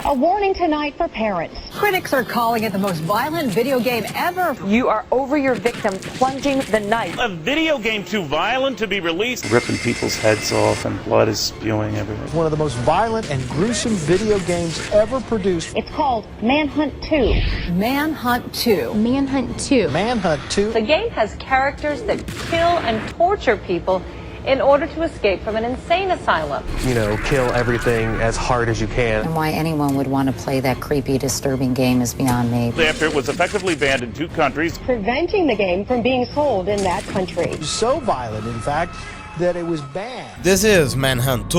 A warning tonight for parents. Critics are calling it the most violent video game ever. You are over your victim, plunging the knife. A video game too violent to be released. Ripping people's heads off and blood is spewing everywhere. One of the most violent and gruesome video games ever produced. It's called Manhunt 2. Manhunt 2. Manhunt 2. Manhunt 2. The game has characters that kill and torture people in order to escape from an insane asylum. You know, kill everything as hard as you can. And why anyone would want to play that creepy, disturbing game is beyond me. After it was effectively banned in 2 countries. Preventing the game from being sold in that country. So violent, in fact, that it was banned. This is Manhunt 2,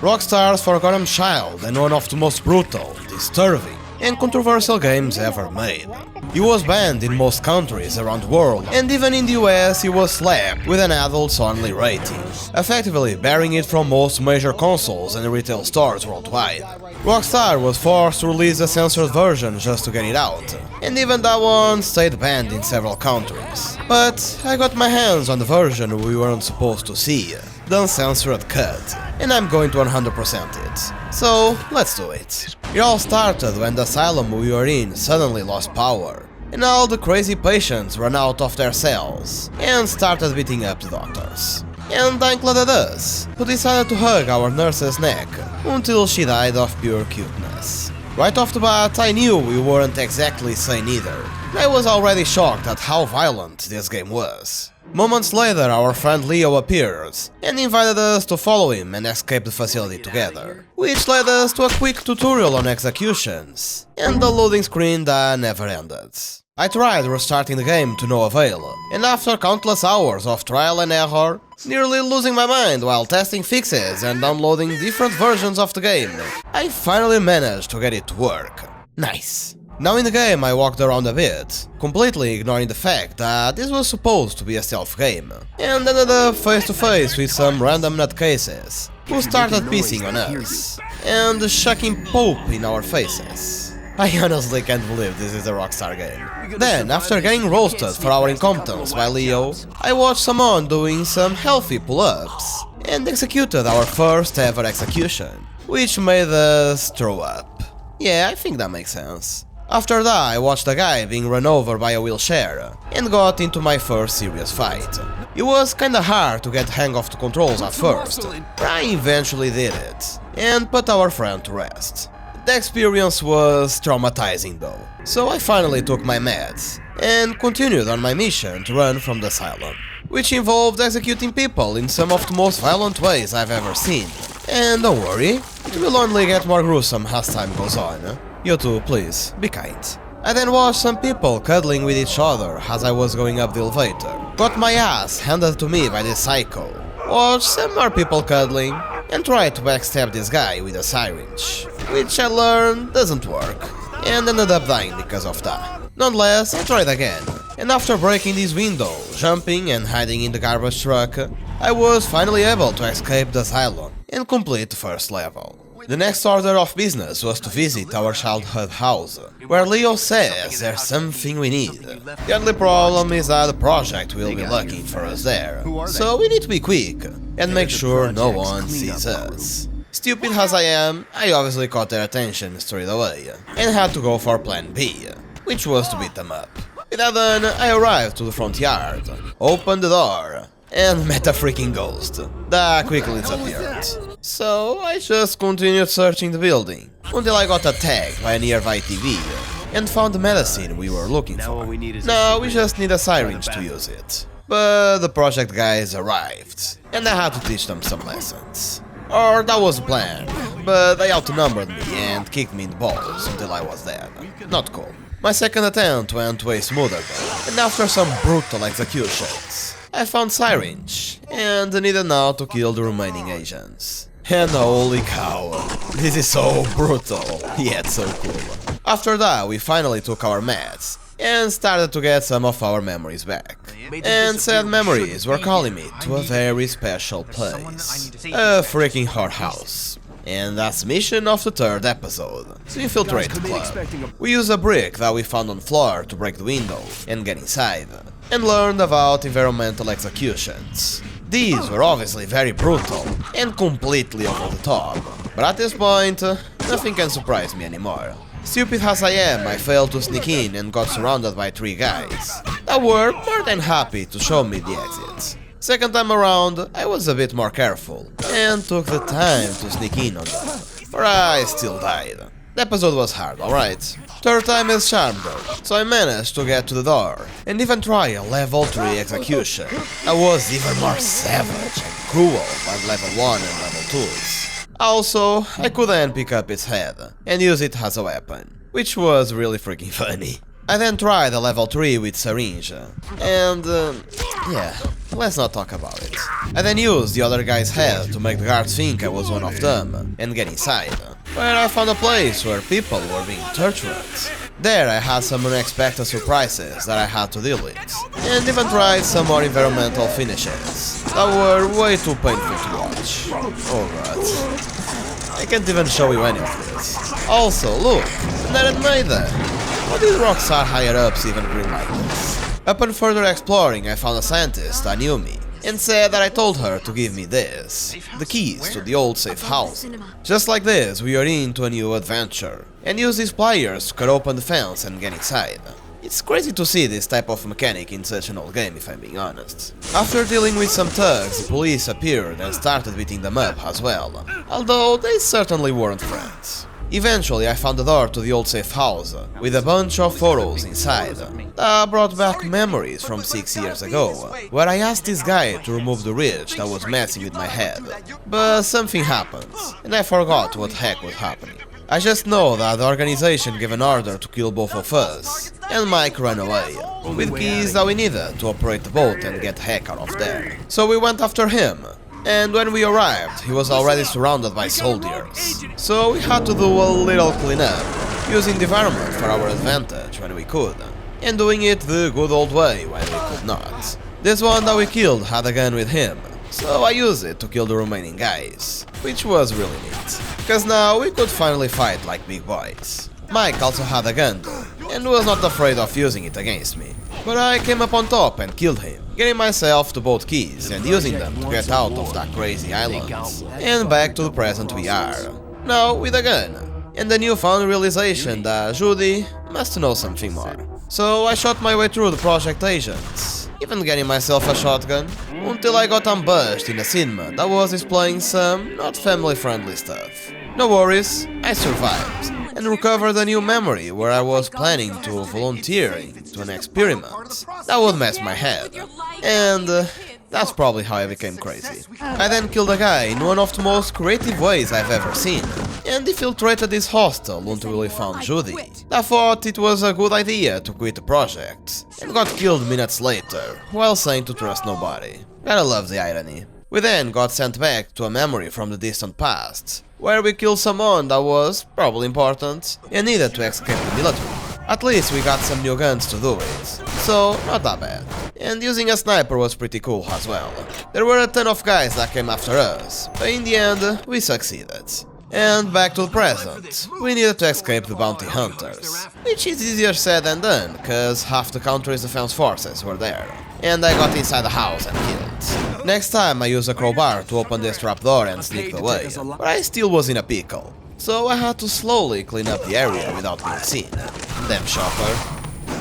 Rockstar's forgotten child and one of the most brutal, disturbing, and controversial games ever made. He was banned in most countries around the world, and even in the US he was slapped with an adults-only rating, effectively barring it from most major consoles and retail stores worldwide. Rockstar was forced to release a censored version just to get it out, and even that one stayed banned in several countries. But I got my hands on the version we weren't supposed to see, the uncensored cut, and I'm going to 100% it. So, let's do it. It all started when the asylum we were in suddenly lost power, and all the crazy patients ran out of their cells and started beating up the doctors. And that included us, who decided to hug our nurse's neck until she died of pure cuteness. Right off the bat, I knew we weren't exactly sane either. I was already shocked at how violent this game was. Moments later, our friend Leo appears and invited us to follow him and escape the facility together, which led us to a quick tutorial on executions, and the loading screen that never ended. I tried restarting the game to no avail, and after countless hours of trial and error, nearly losing my mind while testing fixes and downloading different versions of the game, I finally managed to get it to work. Nice. Now in the game I walked around a bit, completely ignoring the fact that this was supposed to be a stealth game, and ended up face to face with some random nutcases, who started pissing on us, and shucking poop in our faces. I honestly can't believe this is a Rockstar game. Then, after getting roasted for our incompetence by Leo, I watched someone doing some healthy pull-ups, and executed our first ever execution, which made us throw up. Yeah, I think that makes sense. After that, I watched a guy being run over by a wheelchair, and got into my first serious fight. It was kinda hard to get hang of the controls at first, but I eventually did it, and put our friend to rest. The experience was traumatizing though, so I finally took my meds, and continued on my mission to run from the asylum, which involved executing people in some of the most violent ways I've ever seen. And don't worry, it will only get more gruesome as time goes on. You too, please, be kind. I then watched some people cuddling with each other as I was going up the elevator, got my ass handed to me by this psycho, watched some more people cuddling, and tried to backstab this guy with a syringe, which I learned doesn't work, and ended up dying because of that. Nonetheless, I tried again, and after breaking this window, jumping and hiding in the garbage truck, I was finally able to escape the asylum and complete the first level. The next order of business was to visit our childhood house, where Leo says there's something we need. The only problem is that the project will be looking for us there, so we need to be quick and make sure no one sees us. Stupid as I am, I obviously caught their attention straight away, and had to go for plan B, which was to beat them up. With that done, I arrived to the front yard, opened the door, and met a freaking ghost that quickly disappeared. So I just continued searching the building, until I got attacked by a nearby TV, and found the medicine we were looking for. Now we just need a syringe to use it. But the project guys arrived, and I had to teach them some lessons. Or that was the plan, but they outnumbered me and kicked me in the balls until I was dead. Not cool. My second attempt went way smoother though, and after some brutal executions, I found syringe, and needed now to kill the remaining agents. And holy cow, this is so brutal, yet so cool. After that, we finally took our meds, and started to get some of our memories back. And said memories were calling me to a very special place, a freaking whorehouse. And that's the mission of the third episode, to infiltrate the club. We used a brick that we found on the floor to break the window and get inside, and learned about environmental executions. These were obviously very brutal and completely over the top, but at this point, nothing can surprise me anymore. Stupid as I am, I failed to sneak in and got surrounded by 3 guys that were more than happy to show me the exits. Second time around, I was a bit more careful and took the time to sneak in on them, but I still died. The episode was hard, alright. Third time is charm though, so I managed to get to the door and even try a level 3 execution. I was even more savage and cruel than level 1 and level 2s. Also, I could then pick up its head and use it as a weapon, which was really freaking funny. I then tried a level 3 with syringe, and yeah, let's not talk about it. I then used the other guy's head to make the guards think I was one of them and get inside, where I found a place where people were being tortured. There I had some unexpected surprises that I had to deal with, and even tried some more environmental finishes that were way too painful to watch. Oh god, I can't even show you any of this. Also, look, I didn't made that. Why did Rockstar higher-ups even greenlight this? Upon further exploring, I found a scientist that knew me and said that I told her to give me this, the keys to the old safe house. Just like this, we are into a new adventure, and use these pliers to cut open the fence and get inside. It's crazy to see this type of mechanic in such an old game, if I'm being honest. After dealing with some thugs, the police appeared and started beating them up as well, although they certainly weren't friends. Eventually I found the door to the old safe house, with a bunch of photos inside, that brought back memories from 6 years ago, where I asked this guy to remove the ridge that was messing with my head. But something happened, and I forgot what the heck was happening. I just know that the organization gave an order to kill both of us, and Mike ran away, with keys that we needed to operate the boat and get the heck out of there. So we went after him. And when we arrived, he was already surrounded by soldiers. So we had to do a little cleanup, using the environment for our advantage when we could, and doing it the good old way when we could not. This one that we killed had a gun with him, so I used it to kill the remaining guys, which was really neat, because now we could finally fight like big boys. Mike also had a gun though, and was not afraid of using it against me, but I came up on top and killed him, getting myself to both keys and using them to get out of that crazy island, and back to the present we are, now with a gun, and the newfound realization that Judy must know something more. So I shot my way through the project agents, even getting myself a shotgun, until I got ambushed in a cinema that was displaying some not family-friendly stuff. No worries, I survived, and recovered a new memory where I was planning to volunteering to an experiment that would mess my head, and that's probably how I became crazy. I then killed a guy in one of the most creative ways I've ever seen, and infiltrated this hostel until we found Judy. I thought it was a good idea to quit the project, and got killed minutes later, while saying to trust nobody. Gotta love the irony. We then got sent back to a memory from the distant past, where we killed someone that was probably important and needed to escape the military. At least we got some new guns to do it, so not that bad. And using a sniper was pretty cool as well. There were a ton of guys that came after us, but in the end we succeeded. And back to the present, we needed to escape the bounty hunters, which is easier said than done, cause half the country's defense forces were there, and I got inside the house and killed. Next time I used a crowbar to open this trapdoor and sneak away, but I still was in a pickle, so I had to slowly clean up the area without being seen. Damn shopper.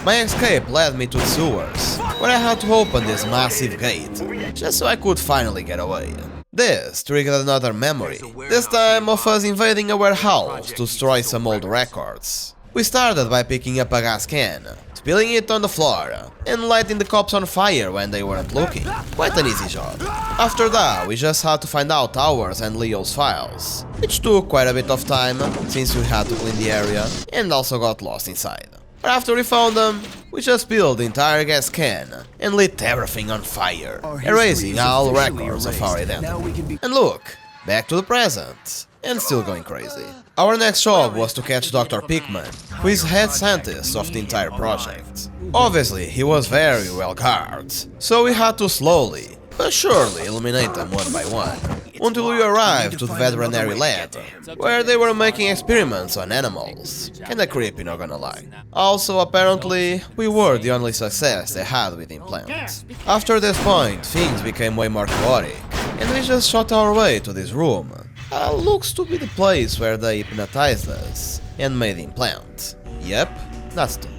My escape led me to the sewers, where I had to open this massive gate, just so I could finally get away. This triggered another memory, this time of us invading a warehouse to destroy some old records. We started by picking up a gas can, spilling it on the floor, and lighting the cops on fire when they weren't looking. Quite an easy job. After that, we just had to find out ours and Leo's files, which took quite a bit of time, since we had to clean the area, and also got lost inside. But after we found them, we just spilled the entire gas can and lit everything on fire, erasing all records of our identity. And look, back to the present, and still going crazy. Our next job was to catch Dr. Pickman, who is head scientist of the entire project. Obviously, he was very well guarded, so we had to slowly, but surely eliminate them one by one, until we arrived to the veterinary lab, where they were making experiments on animals. Kinda creepy, not gonna lie. Also, apparently, we were the only success they had with implants. After this point, things became way more chaotic, and we just shot our way to this room, looks to be the place where they hypnotized us and made the implant. Yep, that's true.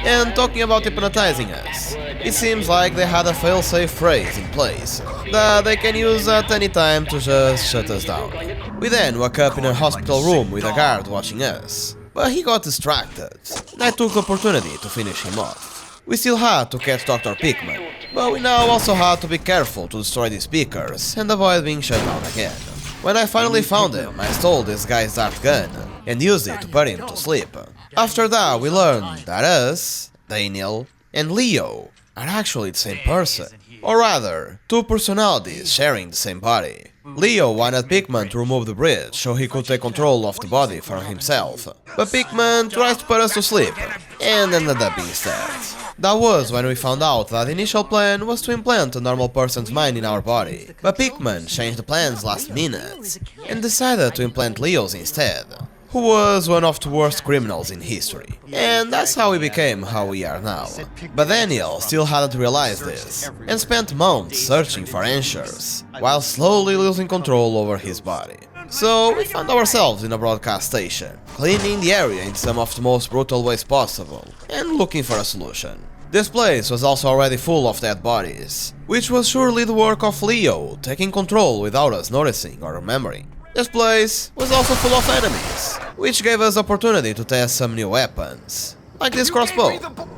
And talking about hypnotizing us, it seems like they had a fail-safe phrase in place that they can use at any time to just shut us down. We then woke up in a hospital room with a guard watching us, but he got distracted, and I took the opportunity to finish him off. We still had to catch Dr. Pickman, but we now also had to be careful to destroy the speakers and avoid being shut down again. When I finally found him, I stole this guy's dart gun and used it to put him to sleep. After that, we learned that us, Daniel, and Leo are actually the same person. Or rather, two personalities sharing the same body. Leo wanted Pickman to remove the bridge so he could take control of the body for himself. But Pickman tries to put us to sleep, and ended up being dead. That was when we found out that the initial plan was to implant a normal person's mind in our body. But Pickman changed the plans last minute, and decided to implant Leo's instead, who was one of the worst criminals in history. And that's how we became how we are now. But Daniel still hadn't realized this, and spent months searching for answers, while slowly losing control over his body. So we found ourselves in a broadcast station, cleaning the area in some of the most brutal ways possible, and looking for a solution. This place was also already full of dead bodies, which was surely the work of Leo taking control without us noticing or remembering. This place was also full of enemies, which gave us opportunity to test some new weapons, like this crossbow.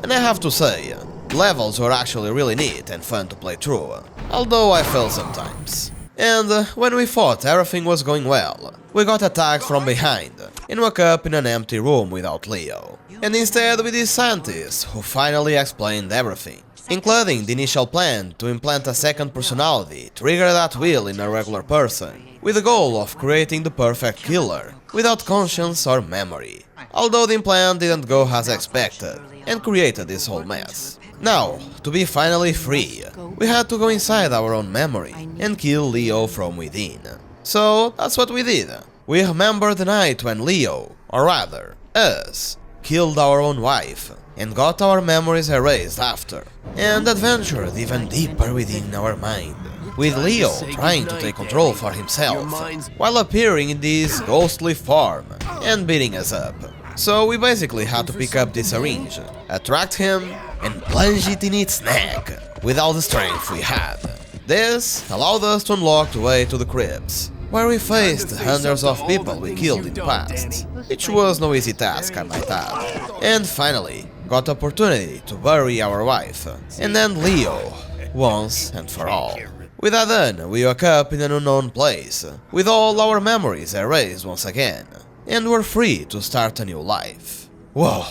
And I have to say, levels were actually really neat and fun to play through, although I failed sometimes. And when we thought everything was going well, we got attacked from behind and woke up in an empty room without Leo. And instead with these scientists who finally explained everything, including the initial plan to implant a second personality triggered at will in a regular person, with the goal of creating the perfect killer, without conscience or memory. Although the implant didn't go as expected, and created this whole mess. Now, to be finally free, we had to go inside our own memory, and kill Leo from within. So, that's what we did. We remembered the night when Leo, or rather, us, killed our own wife, and got our memories erased after, and adventured even deeper within our mind, with Leo trying to take control for himself, while appearing in this ghostly form and beating us up. So we basically had to pick up this syringe, attract him, and plunge it in its neck, with all the strength we had. This allowed us to unlock the way to the crypts, where we faced hundreds of people we killed in the past, which was no easy task, I might add. And finally, got the opportunity to bury our wife, and end Leo, once and for all. With that done, we woke up in an unknown place, with all our memories erased once again, and were free to start a new life. Whoa,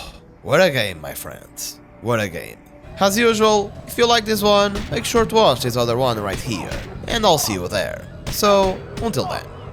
what a game, my friends, what a game. As usual, if you like this one, make sure to watch this other one right here, and I'll see you there. So, until then.